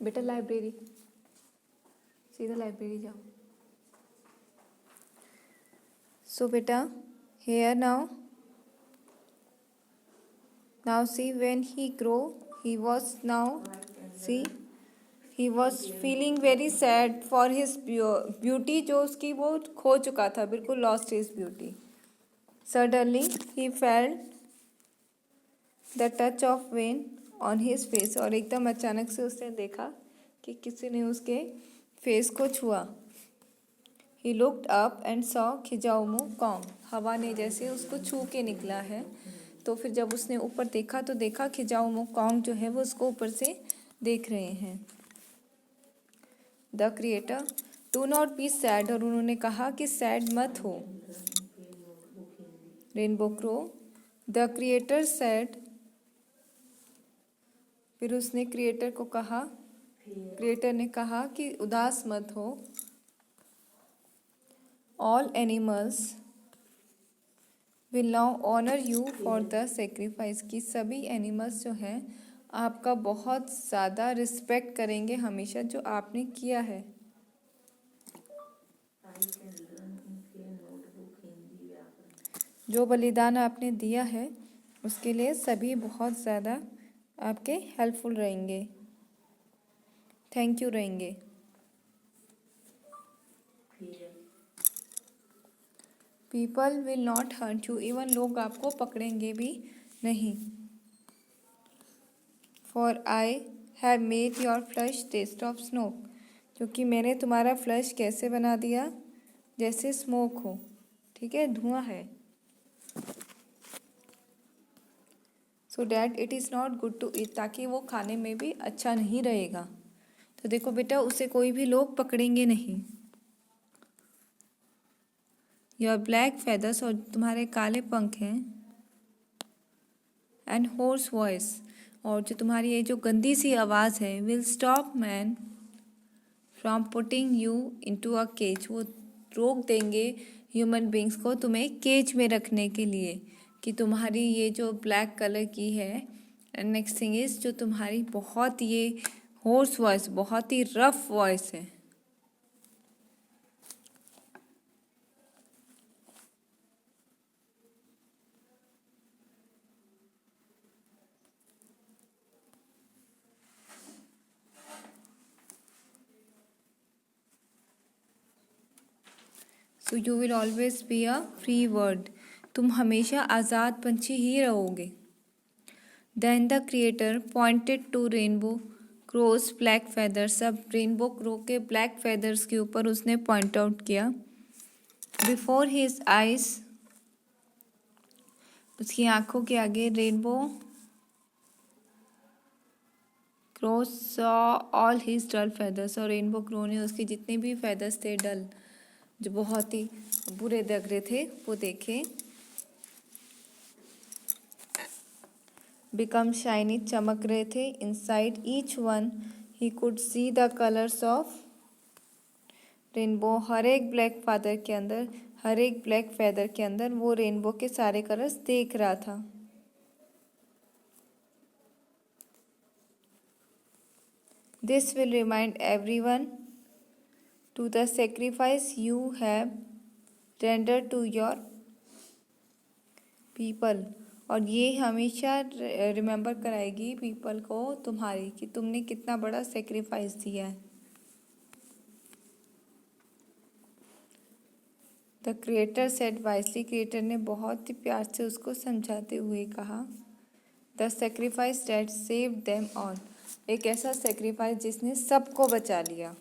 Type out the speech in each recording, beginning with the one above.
बेटा लाइब्रेरी, सीधा लाइब्रेरी जाओ। सो बेटा here now see when he grow he was now see he was feeling very sad for his beauty, जो उसकी वो खो चुका था, बिल्कुल lost his beauty. Suddenly he felt the touch of rain on his face, और एकदम अचानक से उसने देखा कि किसी ने उसके फेस को छुआ. He looked up and saw खिजाओमू कॉन्ग, हवा ने जैसे उसको छू के निकला है. तो फिर जब उसने ऊपर देखा तो देखा खिजाओमू कॉन्ग जो है वो उसको ऊपर से देख रहे हैं. The creator do not be sad, और उन्होंने कहा कि सैड मत हो. Rainbow crow the creator sad, फिर उसने क्रिएटर को कहा, क्रिएटर ने कहा कि उदास मत हो. All animals will now honour you for the sacrifice, की सभी एनिमल्स जो हैं आपका बहुत ज़्यादा रिस्पेक्ट करेंगे हमेशा जो आपने किया है. जो बलिदान आपने दिया है उसके लिए सभी बहुत ज़्यादा आपके हेल्पफुल रहेंगे, थैंक यू रहेंगे. People will not hurt you, even लोग आपको पकड़ेंगे भी नहीं. For I have made your flesh taste of smoke, क्योंकि मैंने तुम्हारा फ्लश कैसे बना दिया, जैसे स्मोक हो. ठीक है, धुआं है. So that it is not good to eat, ताकि वो खाने में भी अच्छा नहीं रहेगा. तो देखो बेटा उसे कोई भी लोग पकड़ेंगे नहीं. योर ब्लैक फेदर्स, और तुम्हारे काले पंख हैं. एंड होर्स वॉइस, और जो तुम्हारी ये जो गंदी सी आवाज़ है, will stop man from putting you into a cage, वो रोक देंगे ह्यूमन बींग्स को तुम्हें केज में रखने के लिए, कि तुम्हारी ये जो ब्लैक कलर की है. एंड नेक्स्ट थिंग इज जो तुम्हारी बहुत ये होर्स वॉइस, बहुत ही रफ वॉइस है. So you will always be a free bird, तुम हमेशा आज़ाद पंछी ही रहोगे. Then the creator pointed to rainbow crow's black feathers, अब रेनबो क्रो के ब्लैक फेदर्स के ऊपर उसने पॉइंट आउट किया. बिफोर हिज आइज, उसकी आंखों के आगे rainbow crow saw all his dull feathers, और रेनबो क्रो ने उसके जितने भी फेदर्स थे डल, जो बहुत ही बुरे लग रहे थे, वो देखे. बिकम शाइनी, चमक रहे थे. Inside each one he could see the colours of rainbow, हर एक ब्लैक फादर के अंदर, हर एक ब्लैक फेदर के अंदर वो रेनबो के सारे कलर्स देख रहा था. This will remind everyone to the sacrifice you have render to your people, और ये हमेशा रिमेंबर कराएगी पीपल को तुम्हारी, कि तुमने कितना बड़ा सेक्रीफाइस दिया है. The creator said wisely, creator ने बहुत ही प्यार से उसको समझाते हुए कहा. The sacrifice that save them all, एक ऐसा सेक्रीफाइस जिसने सबको बचा लिया.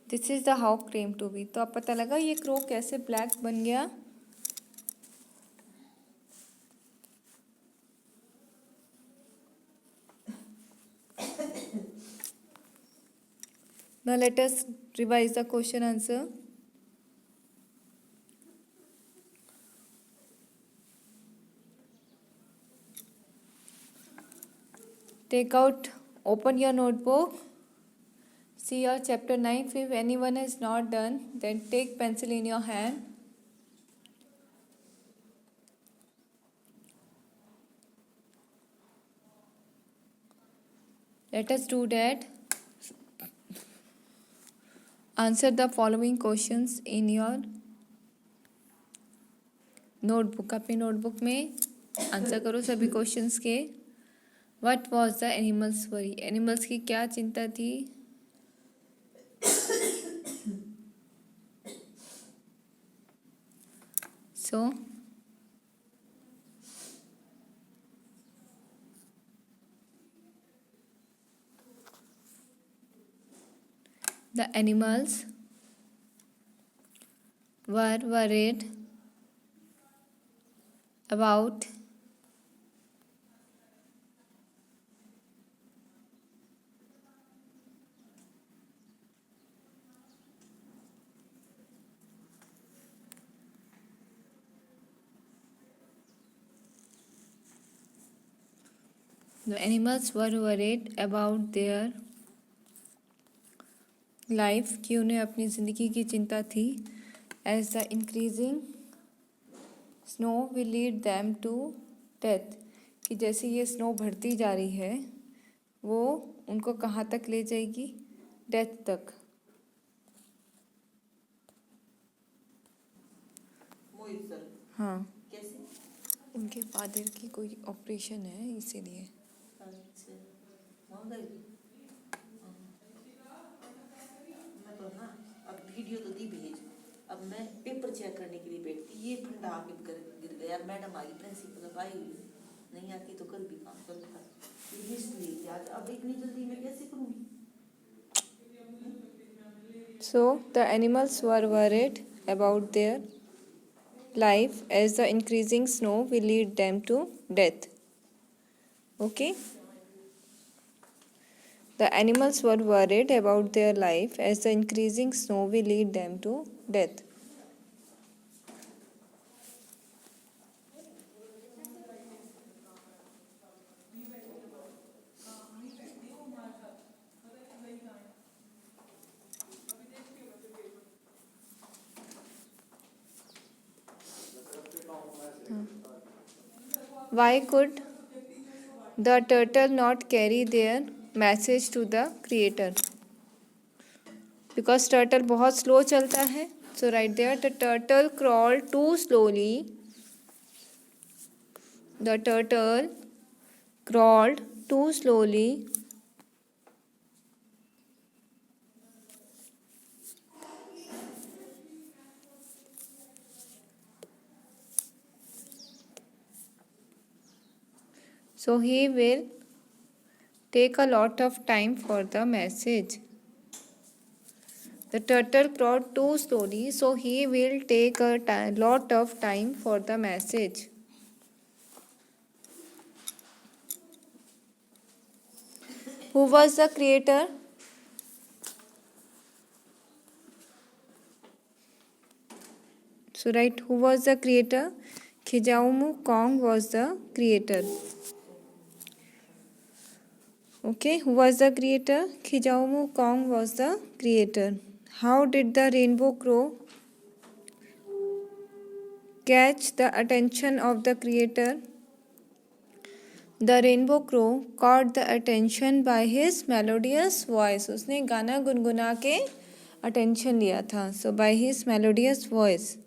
This is the how claim to be, तो अब पता लगा ये क्रो कैसे ब्लैक बन गया. Now let us revise the question answer. Take out, open your notebook, see your chapter 9. If anyone has not done, then take pencil in your hand. Let us do that. Answer the following questions in your notebook. अपनी notebook में answer करो सभी questions के. What was the animals worry. Animals की क्या चिंता थी. सो the animals were worried about the animals were worried about their life कि उन्हें अपनी ज़िंदगी की चिंता थी. As the increasing snow will lead them to death. कि जैसे ये स्नो बढ़ती जा रही है वो उनको कहाँ तक ले जाएगी. डेथ तक. हाँ. कैसे. उनके फादर की कोई ऑपरेशन है इसीलिए. अब वीडियो तो दी भेज. अब मैं पेपर चेक करने के लिए बैठती. ये ठंडा आके गिर गया. मैडम आई प्रिंसिपल अब आई हुई नहीं आती तो कल भी काम करता. इसलिए आज अब इतनी जल्दी मैं कैसे करूँगी. So the animals were worried about their life as the increasing snow will lead them to death. Okay. The animals were worried about their life as the increasing snow will lead them to death. Why could the turtle not carry their message to the creator? Because turtle बहुत slow चलता है. So right there the turtle crawled too slowly. The turtle crawled too slowly. So he will take a lot of time for the message. The turtle crawled too slowly, so he will take a lot of time for the message. Who was the creator? So right, who was the creator? Khijaumu Kong was the creator. Okay, who was the creator? Khijaumu Kong was the creator. How did the rainbow crow catch the attention of the creator? The rainbow crow caught the attention by his melodious voice. उसने गाना गुनगुना के attention लिया था. So by his melodious voice.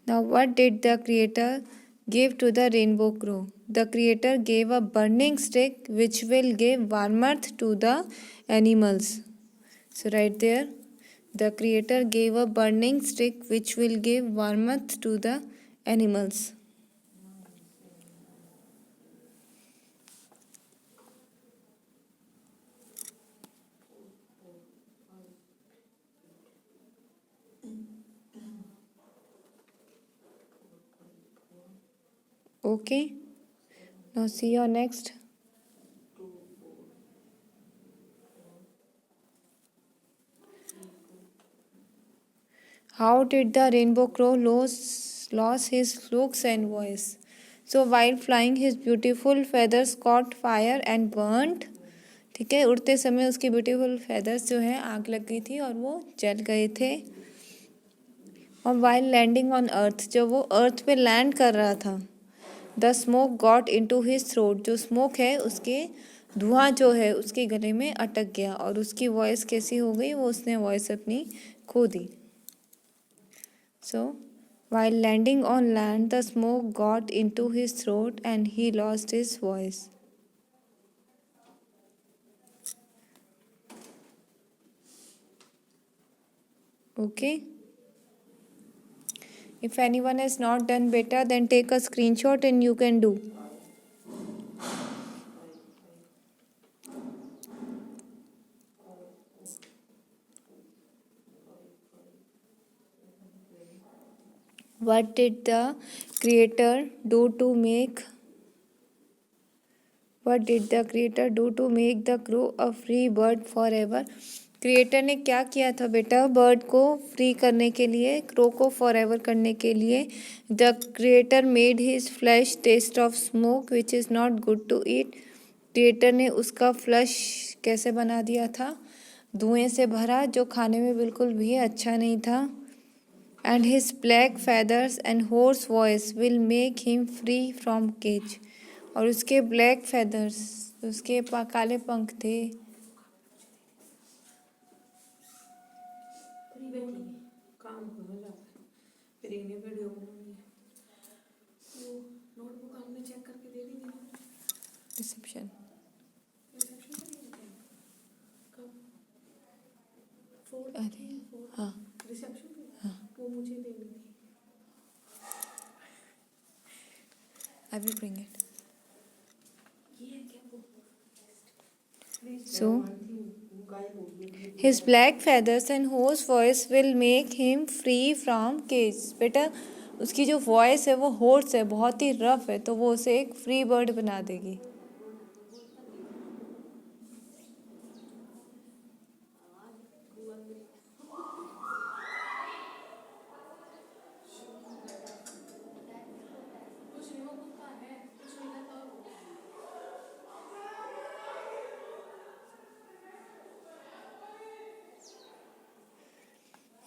Now what did the creator give to the rainbow crow? The creator gave a burning stick which will give warmth to the animals. So right there, the creator gave a burning stick which will give warmth to the animals. Okay. Now see your next. How did the rainbow crow lose his looks and voice? So while flying, his beautiful feathers caught fire and burnt. ठीक है, उड़ते समय उसके beautiful feathers जो है आग लग गई थी और वो जल गए थे. और वाइल लैंडिंग ऑन अर्थ, जब वो अर्थ पे लैंड कर रहा था, the smoke got into his throat, जो स्मोक है उसके धुआं जो है उसके गले में अटक गया और उसकी वॉइस कैसी हो गई, वो उसने वॉइस अपनी खो दी। सो while landing on land, the smoke got into his throat and he lost his voice. Okay. If anyone has not done better, then take a screenshot and you can do. What did the creator do to make the crow a free bird forever? Creator ने क्या किया था बेटा bird को free करने के लिए, crow को फॉरएवर करने के लिए? The creator made his flesh taste of smoke which is not good to eat. Creator ने उसका फ्लश कैसे बना दिया था? धुएं से भरा, जो खाने में बिल्कुल भी अच्छा नहीं था। And his black feathers and hoarse voice will make him free from cage. और उसके ब्लैक फेदर्स, उसके काले पंख थे, रिसेप्शन अरे हाँ हाँ, वो मुझे देनी थी। I will bring it. Please So his black feathers and hoarse voice will make him free from cage. बेटा उसकी जो वॉइस है वो होर्स है, बहुत ही रफ है, तो वो उसे एक फ्री बर्ड बना देगी।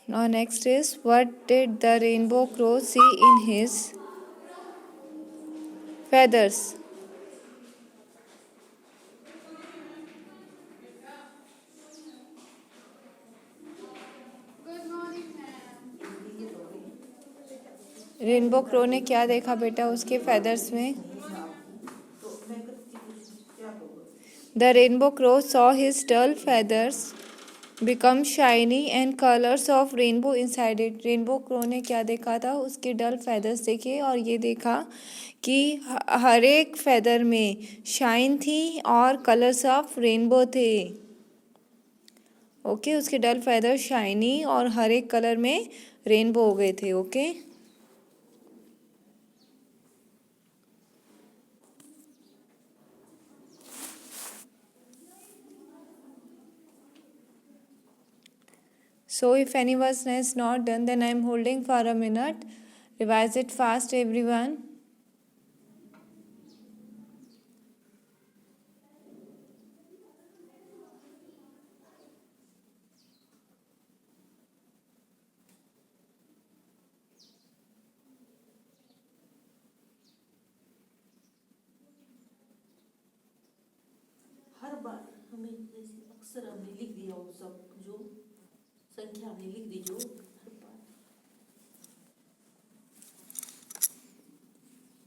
Now next is, what did the rainbow crow see in his feathers? Rainbow crow ने क्या देखा बेटा उसके फेदर्स में? The rainbow crow saw his dull feathers become shiny and colors of rainbow inside it. Rainbow crow ने क्या देखा था? उसके डल फेदर्स देखे और ये देखा कि हर एक फेदर में शाइन थी और कलर्स ऑफ रेनबो थे। ओके, उसके डल फेदर शाइनी और हर एक कलर में रेनबो हो गए थे। Okay, so if anyone has not done, then I am holding for a minute. Revise it fast, everyone. हर बार हमें जैसे अक्सर हमने लिख दिया वो सब जो संख्या हमने लिख दी जो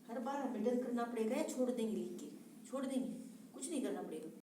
हर बार हमें डन करना पड़ेगा या छोड़ देंगे? लिख के छोड़ देंगे, कुछ नहीं करना पड़ेगा।